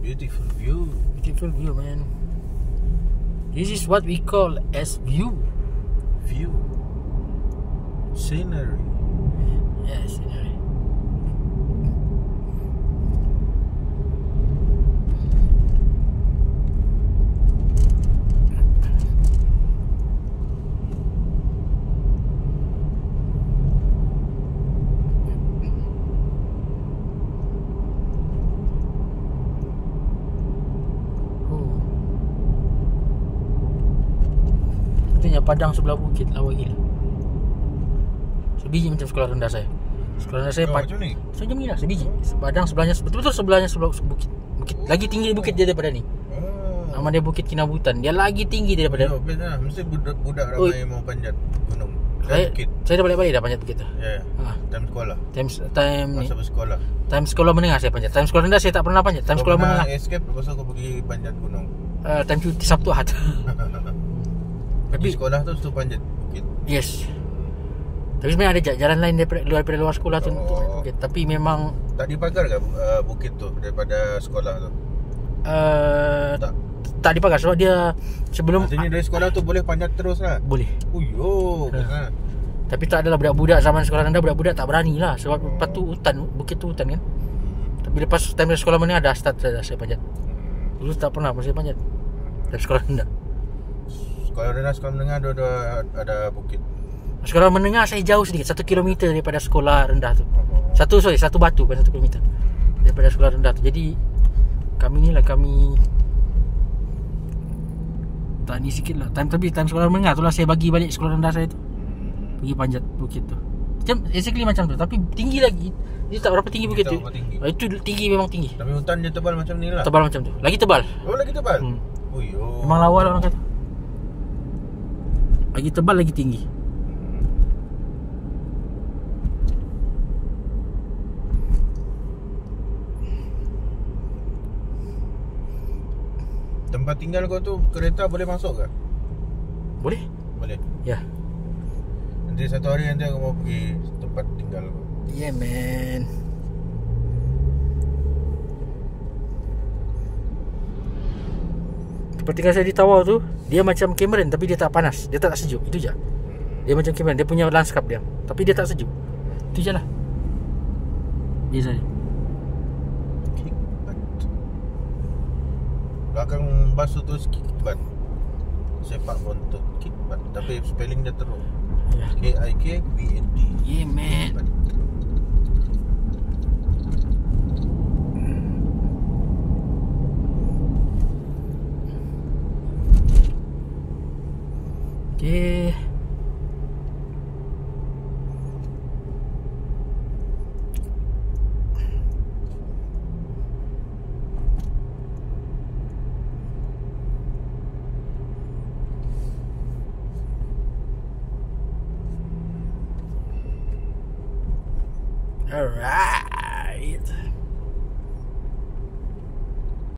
Beautiful view. Beautiful view, man. This is what we call as view. View. Scenery. Yes, scenery. Padang sebelah bukit lawa gila. Sebiji macam sekolah rendah saya. Sekolah rendah saya macam ni. Macam ni lah sebiji. Padang sebelahnya betul-betul sebelahnya sebelah bukit. Bukit lagi tinggi bukit dia daripada ni. Nama dia Bukit Kinabutan. Dia lagi tinggi daripada. Best lah. Mesti budak ramai mau panjat gunung. Bukit. Saya dah balik-balik dah panjat bukit tu. Ya. Time sekolah. Time masa bersekolah. Time sekolah menengah saya panjat. Time sekolah rendah saya tak pernah panjat. Time sekolah menengah. Escape lepas aku pergi panjat gunung. Time cuti Sabtu Ahad. Tapi sekolah tu panjat bukit. Yes. Tapi sebenarnya ada jalan lain daripada luar sekolah tu untuk bukit. Tapi memang tak dipagar ke bukit tu daripada sekolah tu? Tak dipagar sebab dia sebelum. Artinya dari sekolah tu boleh panjat terus lah? Boleh. Tapi tak adalah budak-budak zaman sekolah rendah, budak-budak tak berani lah. Sebab lepas tu hutan, bukit tu hutan kan. Tapi lepas time dari sekolah menengah dah start saya panjat. Dulu tak pernah saya panjat dari sekolah rendah. Sekolah rendah, sekolah menengah ada bukit. Sekolah menengah saya jauh sedikit, 1 kilometer daripada sekolah rendah tu. Satu batu, bukan 1 kilometer daripada sekolah rendah tu. Jadi kami tak ni sikit lah. Tapi time sekolah menengah tu lah saya bagi balik sekolah rendah saya tu, pergi panjat bukit tu. Macam exactly macam tu, tapi tinggi lagi. Dia tak berapa tinggi bukit tu. Itu tinggi, memang tinggi. Tapi hutan dia tebal macam ni lah. Tebal macam tu. Lagi tebal. Oh, lagi tebal. Memang lawa lah orang kata. Lagi tebal, lagi tinggi. Tempat tinggal kau tu kereta boleh masuk ke? Boleh. Ya. Nanti satu hari nanti aku mau pergi tempat tinggal kau. Yeah, man. Seperti kan saya di Tawau tu, dia macam Cameron tapi dia tak panas, dia tak sejuk, itu je. Dia macam Cameron, dia punya landscape dia, tapi dia tak sejuk. Itu je lah. Dia saja. Belakang bas tu terus Kikbat. Sepak bontot Kikbat, tapi spelling dia teruk. K-I-K-B-A-T. Yeah, man. Okay. Alright.